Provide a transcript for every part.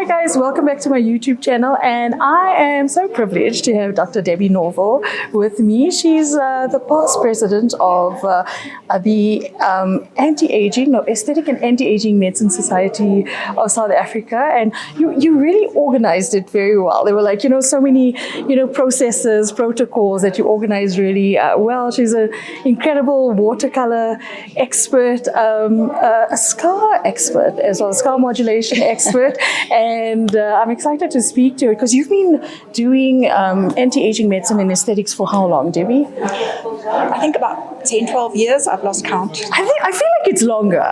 Hi guys, welcome back to my YouTube channel, and I am so privileged to have Dr. Debbie Norval with me. She's the past president of the Aesthetic and Anti-Aging Medicine Society of South Africa, and you really organized it very well. There were so many processes, protocols that you organized really well. She's an incredible watercolor expert, a scar expert as well, scar modulation expert, and I'm excited to speak to her because you've been doing anti-aging medicine and aesthetics for how long, Debbie? I think about 10, 12 years. I've lost count. I feel like it's longer.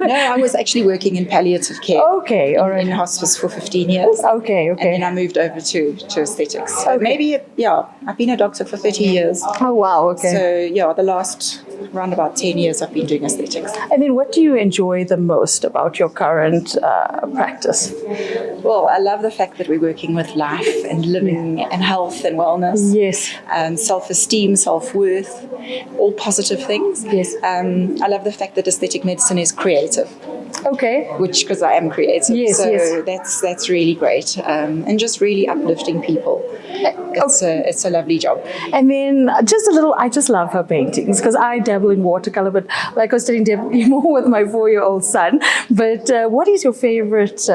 No, I was actually working in palliative care. Okay, all right. In hospice for 15 years. Okay. And then I moved over to aesthetics. So maybe, I've been a doctor for 30 years. Oh, wow, okay. So, the last around about 10 years I've been doing aesthetics. And then what do you enjoy the most about your current practice? Well, I love the fact that we're working with life and living and health and wellness. Yes. Self-esteem, self-worth, all positive things. Yes. I love the fact that aesthetic medicine is creative. Okay. Because I am creative. Yes, so yes. that's really great. And just really uplifting people. It's a lovely job. And then I just love her paintings because I dabble in watercolor, but like I was telling Debbie, more with my 4-year-old son. But what is your favorite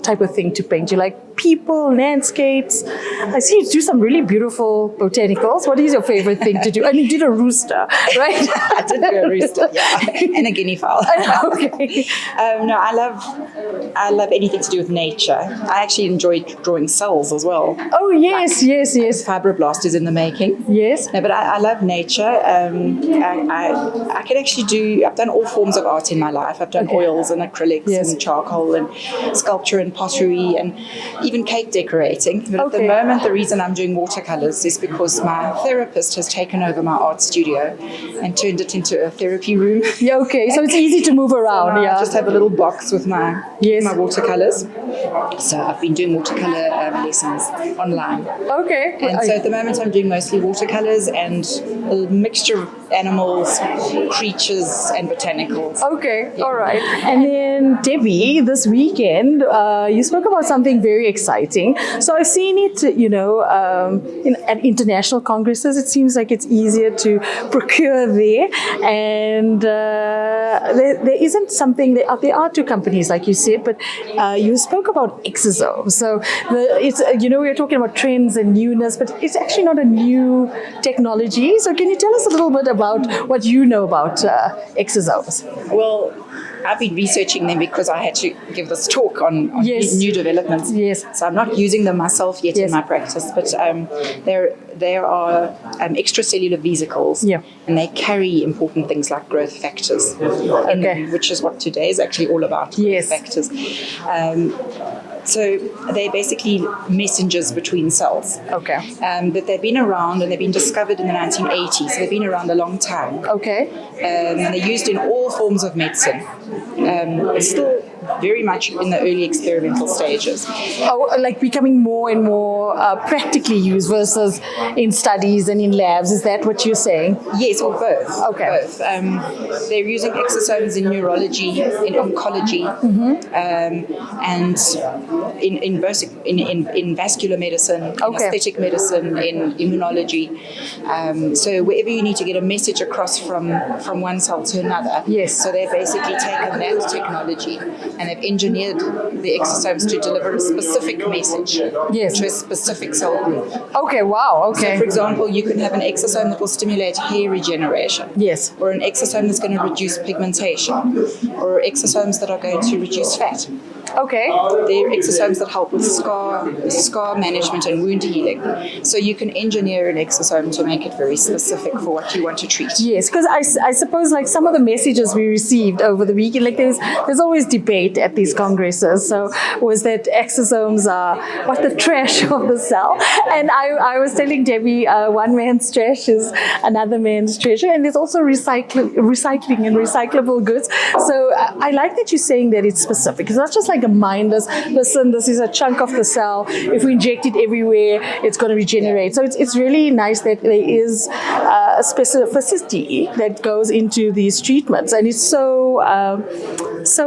type of thing to paint? You like people, landscapes? I see you do some really beautiful botanicals. What is your favorite thing to do? And you did a rooster, right? I did do a rooster, and a guinea fowl. Okay. No, I love anything to do with nature. I actually enjoy drawing cells as well. Oh yes. Fibroblast is in the making. Yes. No, but I love nature. I can actually I've done all forms of art in my life. I've done oils and acrylics and charcoal and sculpture and pottery and even cake decorating. But at the moment, the reason I'm doing watercolors is because my therapist has taken over my art studio and turned it into a therapy room. Yeah, okay. So it's easy to move around. So I just have a little box with my watercolors. So I've been doing watercolor lessons online. Okay. And so at the moment, I'm doing mostly watercolors and a mixture of animals, creatures, and botanicals. Okay. Yeah. All right. And then Debbie, this weekend, you spoke about something very exciting. So I've seen it, at international congresses. It seems like it's easier to procure there. And there isn't something, there are 2 companies, like you said, but you spoke about Exosomes. So we are talking about trends and newness, but it's actually not a new technology. So can you tell us a little bit about what you know about Exosomes? Well, I've been researching them because I had to give this talk on new developments. Yes. So I'm not using them myself yet in my practice, but there are extracellular vesicles, and they carry important things like growth factors, in them, which is what today is actually all about, growth factors. So they're basically messengers between cells. Okay. But they've been around and they've been discovered in the 1980s. So they've been around a long time. Okay. And they're used in all forms of medicine. It's still very much in the early experimental stages. Oh, like becoming more and more practically used versus in studies and in labs. Is that what you're saying? Yes, or both. Okay. Both. They're using exosomes in neurology, in oncology, and in vascular medicine, in aesthetic medicine, in immunology. So wherever you need to get a message across from one cell to another. Yes. So they've basically taken that technology and they've engineered the exosomes to deliver a specific message to a specific cell group. Okay, wow, okay. So for example, you can have an exosome that will stimulate hair regeneration. Yes. Or an exosome that's going to reduce pigmentation. Or exosomes that are going to reduce fat. Okay. They're exosomes that help with scar management and wound healing. So you can engineer an exosome to make it very specific for what you want to treat. Yes, because I suppose like some of the messages we received over the weekend, like there's always debate at these congresses. So was that exosomes are the trash of the cell? And I was telling Debbie, one man's trash is another man's treasure, and there's also recycling and recyclable goods. So I like that you're saying that it's specific. It's not just like like a mindless, listen, this is a chunk of the cell. If we inject it everywhere, it's going to regenerate. So it's really nice that there is a specificity that goes into these treatments, and it's so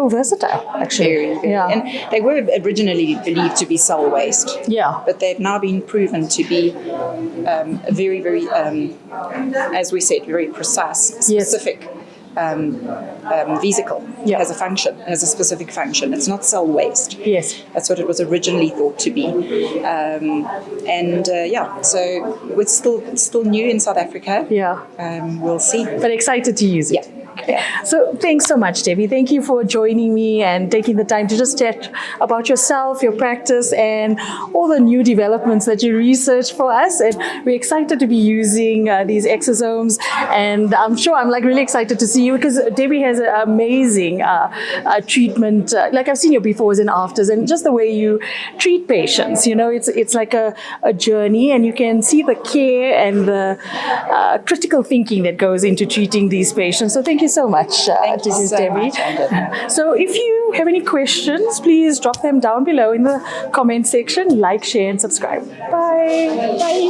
versatile, actually. Yeah. And they were originally believed to be cell waste. Yeah. But they've now been proven to be very, very, as we said, very precise, specific vesicle. Has a function, has a specific function. It's not cell waste. Yes. That's what it was originally thought to be. So it's still new in South Africa. Yeah. We'll see. But excited to use it. Yeah. So thanks so much, Debbie. Thank you for joining me and taking the time to just chat about yourself, your practice, and all the new developments that you research for us. And we're excited to be using these exosomes. And I'm sure I'm like really excited to see you, because Debbie has an amazing treatment. Like I've seen your befores and afters, and just the way you treat patients. You know, it's like a journey, and you can see the care and the critical thinking that goes into treating these patients. So thank you so much, Thank you so Debbie. much. So if you have any questions, please drop them down below in the comment section. Like, share, and subscribe. Bye. Bye.